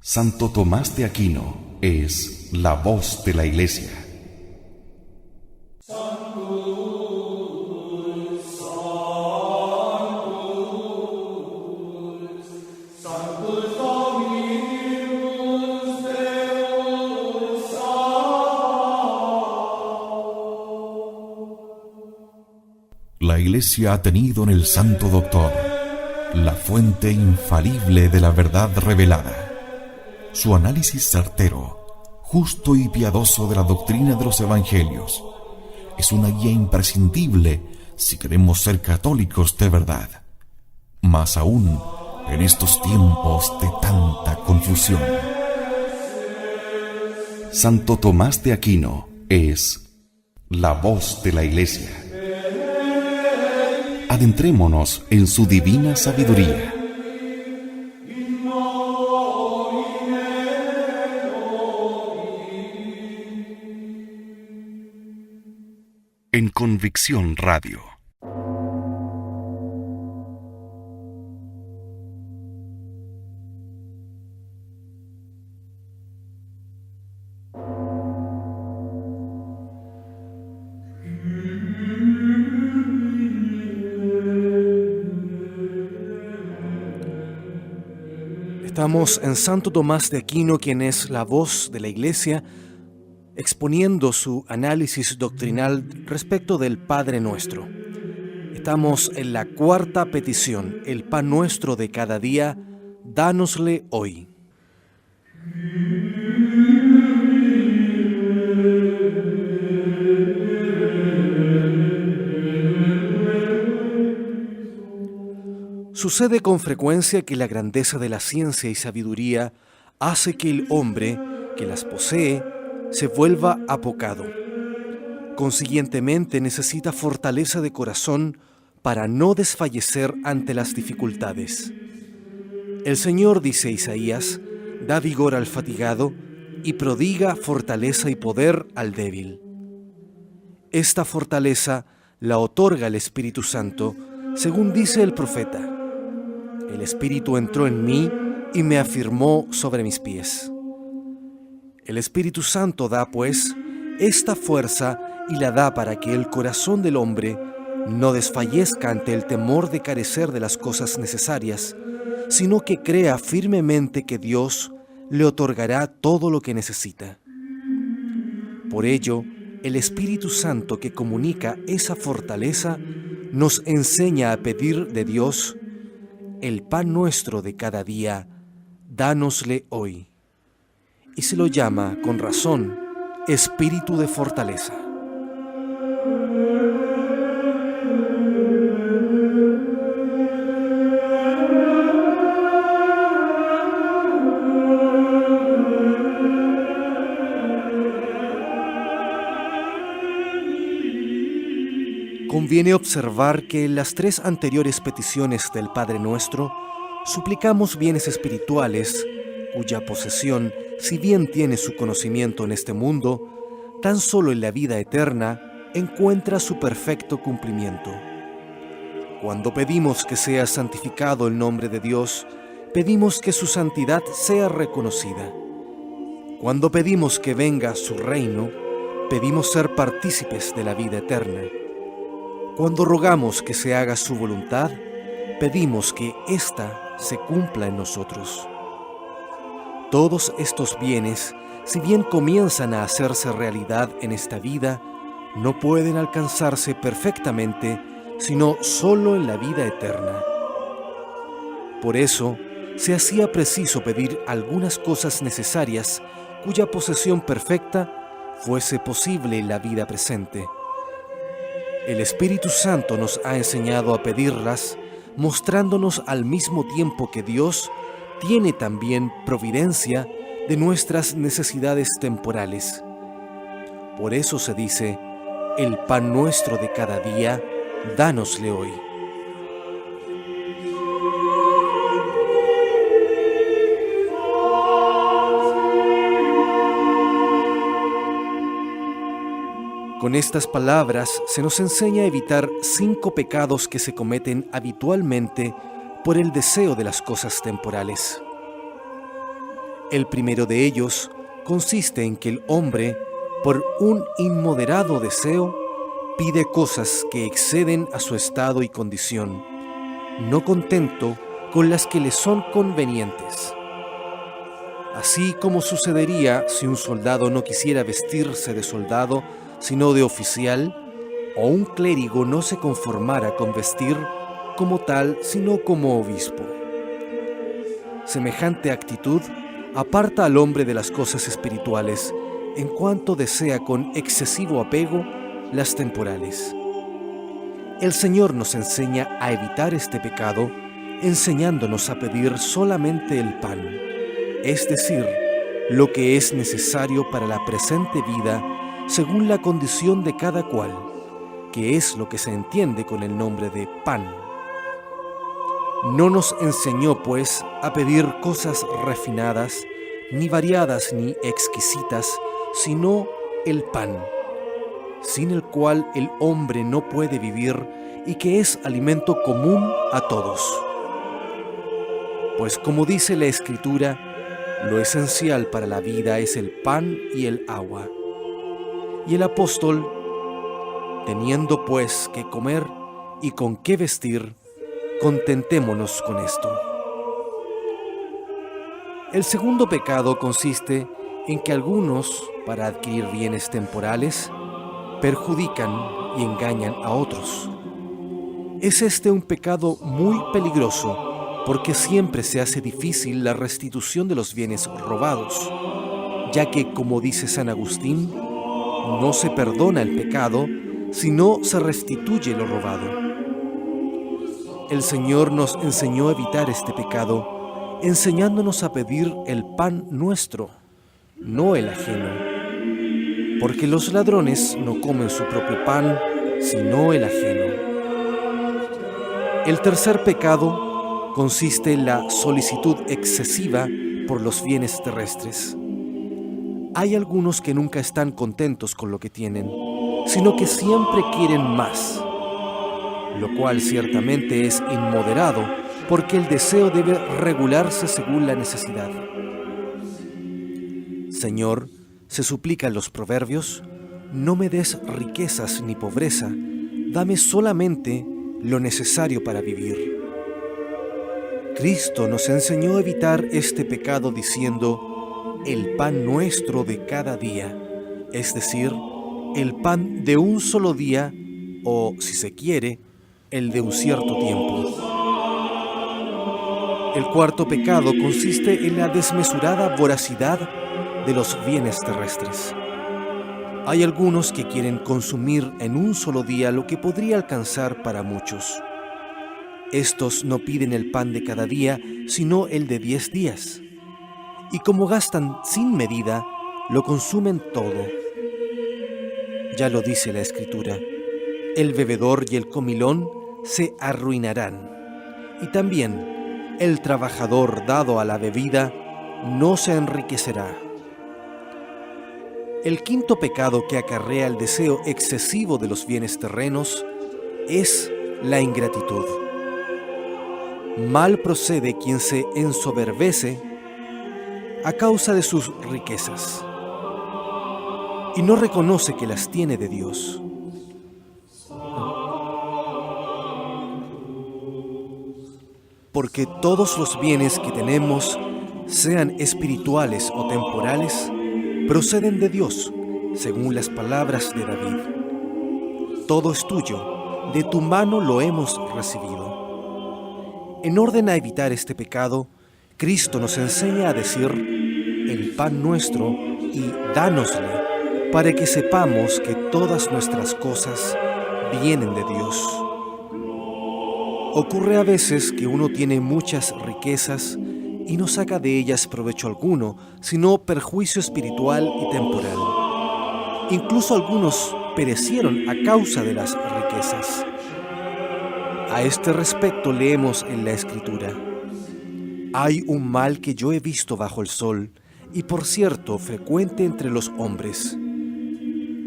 Santo Tomás de Aquino es la voz de la Iglesia. La Iglesia ha tenido en el Santo Doctor la fuente infalible de la verdad revelada. Su análisis certero, justo y piadoso de la doctrina de los Evangelios es una guía imprescindible si queremos ser católicos de verdad, más aún en estos tiempos de tanta confusión. Santo Tomás de Aquino es la voz de la Iglesia. Adentrémonos en su divina sabiduría. En Convicción Radio. Estamos en Santo Tomás de Aquino, quien es la voz de la Iglesia, exponiendo su análisis doctrinal respecto del Padre Nuestro. Estamos en la cuarta petición: el pan nuestro de cada día, dánosle hoy. Sucede con frecuencia que la grandeza de la ciencia y sabiduría hace que el hombre que las posee se vuelva apocado. Consiguientemente necesita fortaleza de corazón para no desfallecer ante las dificultades. El Señor, dice Isaías, da vigor al fatigado y prodiga fortaleza y poder al débil. Esta fortaleza la otorga el Espíritu Santo, según dice el profeta: el Espíritu entró en mí y me afirmó sobre mis pies. El Espíritu Santo da, pues, esta fuerza y la da para que el corazón del hombre no desfallezca ante el temor de carecer de las cosas necesarias, sino que crea firmemente que Dios le otorgará todo lo que necesita. Por ello, el Espíritu Santo, que comunica esa fortaleza, nos enseña a pedir de Dios: el pan nuestro de cada día, dánosle hoy. Y se lo llama, con razón, espíritu de fortaleza. Conviene observar que en las tres anteriores peticiones del Padre Nuestro suplicamos bienes espirituales cuya posesión, si bien tiene su conocimiento en este mundo, tan solo en la vida eterna encuentra su perfecto cumplimiento. Cuando pedimos que sea santificado el nombre de Dios, pedimos que su santidad sea reconocida. Cuando pedimos que venga su reino, pedimos ser partícipes de la vida eterna. Cuando rogamos que se haga su voluntad, pedimos que ésta se cumpla en nosotros. Todos estos bienes, si bien comienzan a hacerse realidad en esta vida, no pueden alcanzarse perfectamente sino solo en la vida eterna. Por eso, se hacía preciso pedir algunas cosas necesarias cuya posesión perfecta fuese posible en la vida presente. El Espíritu Santo nos ha enseñado a pedirlas, mostrándonos al mismo tiempo que Dios tiene también providencia de nuestras necesidades temporales. Por eso se dice: el pan nuestro de cada día, dánosle hoy. Con estas palabras se nos enseña a evitar 5 pecados que se cometen habitualmente por el deseo de las cosas temporales. El primero de ellos consiste en que el hombre, por un inmoderado deseo, pide cosas que exceden a su estado y condición, no contento con las que le son convenientes. Así como sucedería si un soldado no quisiera vestirse de soldado, sino de oficial, o un clérigo no se conformara con vestir como tal, sino como obispo. Semejante actitud aparta al hombre de las cosas espirituales, en cuanto desea con excesivo apego las temporales. El Señor nos enseña a evitar este pecado, enseñándonos a pedir solamente el pan, es decir, lo que es necesario para la presente vida según la condición de cada cual, que es lo que se entiende con el nombre de pan. No nos enseñó, pues, a pedir cosas refinadas, ni variadas ni exquisitas, sino el pan, sin el cual el hombre no puede vivir y que es alimento común a todos. Pues como dice la Escritura, lo esencial para la vida es el pan y el agua. Y el apóstol, teniendo pues que comer y con qué vestir, contentémonos con esto. El segundo pecado consiste en que algunos, para adquirir bienes temporales, perjudican y engañan a otros. Es este un pecado muy peligroso, porque siempre se hace difícil la restitución de los bienes robados, ya que, como dice San Agustín, no se perdona el pecado, sino se restituye lo robado. El Señor nos enseñó a evitar este pecado, enseñándonos a pedir el pan nuestro, no el ajeno, porque los ladrones no comen su propio pan, sino el ajeno. El tercer pecado consiste en la solicitud excesiva por los bienes terrestres. Hay algunos que nunca están contentos con lo que tienen, sino que siempre quieren más, lo cual ciertamente es inmoderado, porque el deseo debe regularse según la necesidad. Señor, se suplica en los proverbios, no me des riquezas ni pobreza, dame solamente lo necesario para vivir. Cristo nos enseñó a evitar este pecado diciendo, el pan nuestro de cada día, es decir, el pan de un solo día, o, si se quiere, el de un cierto tiempo. El cuarto pecado consiste en la desmesurada voracidad de los bienes terrestres. Hay algunos que quieren consumir en un solo día lo que podría alcanzar para muchos. Estos no piden el pan de cada día, sino el de 10 días. Y como gastan sin medida, lo consumen todo. Ya lo dice la Escritura, el bebedor y el comilón se arruinarán. Y también el trabajador dado a la bebida no se enriquecerá. El quinto pecado que acarrea el deseo excesivo de los bienes terrenos es la ingratitud. Mal procede quien se ensoberbece a causa de sus riquezas y no reconoce que las tiene de Dios. Porque todos los bienes que tenemos, sean espirituales o temporales, proceden de Dios, según las palabras de David. Todo es tuyo, de tu mano lo hemos recibido. En orden a evitar este pecado, Cristo nos enseña a decir, el pan nuestro, y dánosle, para que sepamos que todas nuestras cosas vienen de Dios. Ocurre a veces que uno tiene muchas riquezas y no saca de ellas provecho alguno, sino perjuicio espiritual y temporal. Incluso algunos perecieron a causa de las riquezas. A este respecto leemos en la Escritura, hay un mal que yo he visto bajo el sol, y por cierto frecuente entre los hombres.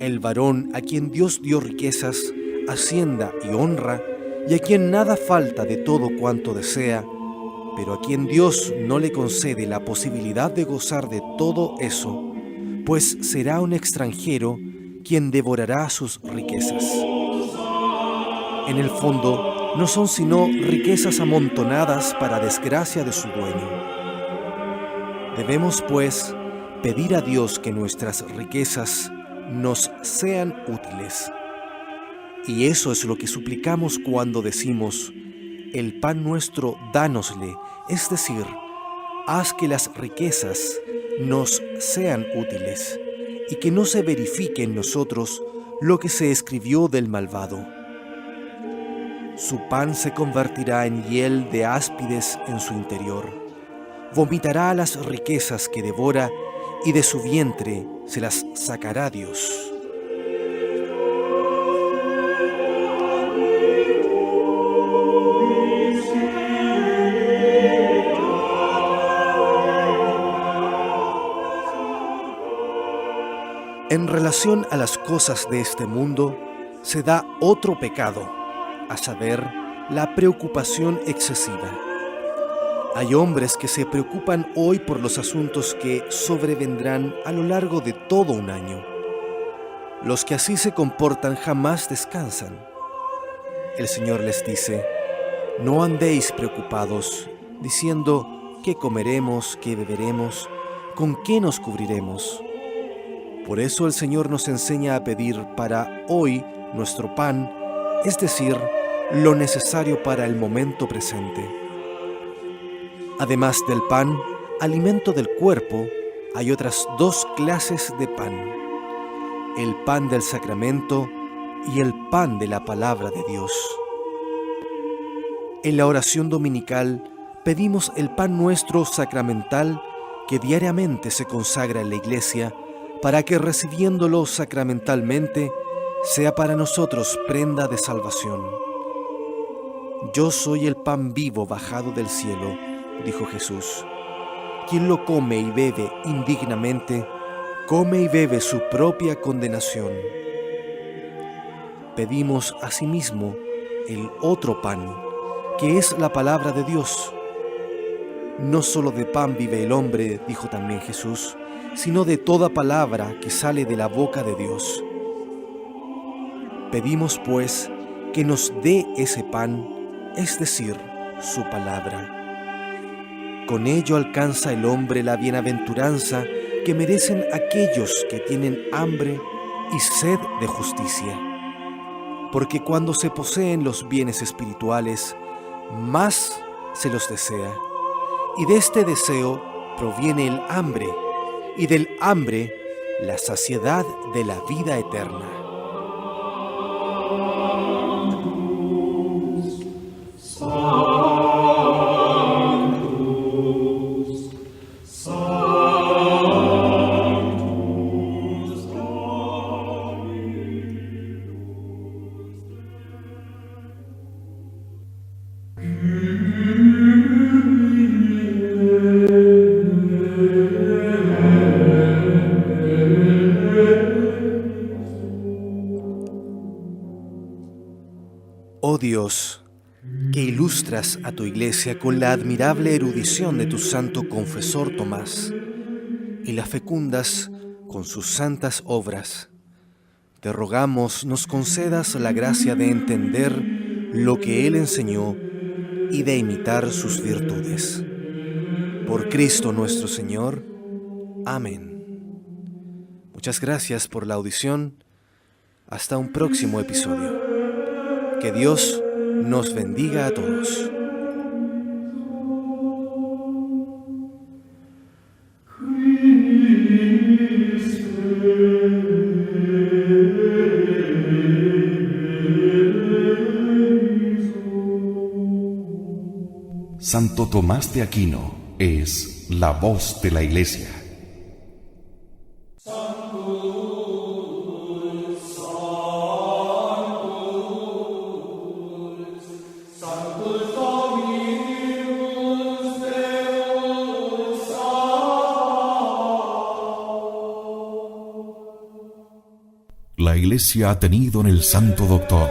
El varón a quien Dios dio riquezas, hacienda y honra, y a quien nada falta de todo cuanto desea, Pero a quien Dios no le concede la posibilidad de gozar de todo eso, pues será un extranjero quien devorará sus riquezas. En el fondo, no son sino riquezas amontonadas para desgracia de su dueño. Debemos, pues, pedir a Dios que nuestras riquezas nos sean útiles. Y eso es lo que suplicamos cuando decimos: el pan nuestro dánosle, es decir, haz que las riquezas nos sean útiles y que no se verifique en nosotros lo que se escribió del malvado. Su pan se convertirá en hiel de áspides en su interior. Vomitará las riquezas que devora y de su vientre se las sacará Dios. En relación a las cosas de este mundo, se da otro pecado, a saber, la preocupación excesiva. Hay hombres que se preocupan hoy por los asuntos que sobrevendrán a lo largo de todo un año. Los que así se comportan jamás descansan. El Señor les dice: no andéis preocupados, diciendo: ¿qué comeremos? ¿Qué beberemos? ¿Con qué nos cubriremos? Por eso el Señor nos enseña a pedir para hoy nuestro pan, es decir, lo necesario para el momento presente. Además del pan, alimento del cuerpo, hay otras dos clases de pan: el pan del sacramento y el pan de la palabra de Dios. En la oración dominical pedimos el pan nuestro sacramental que diariamente se consagra en la Iglesia, para que recibiéndolo sacramentalmente sea para nosotros prenda de salvación. Yo soy el pan vivo bajado del cielo, dijo Jesús. Quien lo come y bebe indignamente, come y bebe su propia condenación. Pedimos asimismo el otro pan, que es la palabra de Dios. No solo de pan vive el hombre, dijo también Jesús, sino de toda palabra que sale de la boca de Dios. Pedimos, pues, que nos dé ese pan, es decir, su palabra. Con ello alcanza el hombre la bienaventuranza que merecen aquellos que tienen hambre y sed de justicia. Porque cuando se poseen los bienes espirituales, más se los desea, y de este deseo proviene el hambre, y del hambre la saciedad de la vida eterna. Oh Dios, que ilustras a tu Iglesia con la admirable erudición de tu santo confesor Tomás y la fecundas con sus santas obras, te rogamos nos concedas la gracia de entender lo que él enseñó y de imitar sus virtudes. Por Cristo nuestro Señor. Amén. Muchas gracias por la audición. Hasta un próximo episodio. Que Dios nos bendiga a todos. Santo Tomás de Aquino es la voz de la Iglesia. La Iglesia ha tenido en el Santo Doctor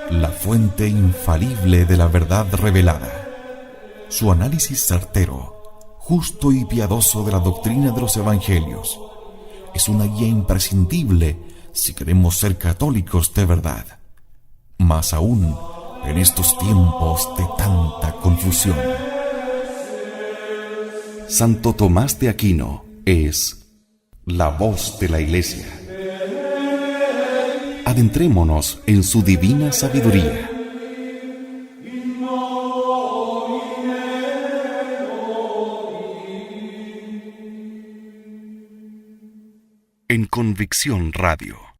la fuente infalible de la verdad revelada, Su análisis certero, justo y piadoso de la doctrina de los evangelios es una guía imprescindible si queremos ser católicos de verdad, más aún en estos tiempos de tanta confusión. Santo Tomás de Aquino es la voz de la Iglesia. Adentrémonos en su divina sabiduría. En Convicción Radio.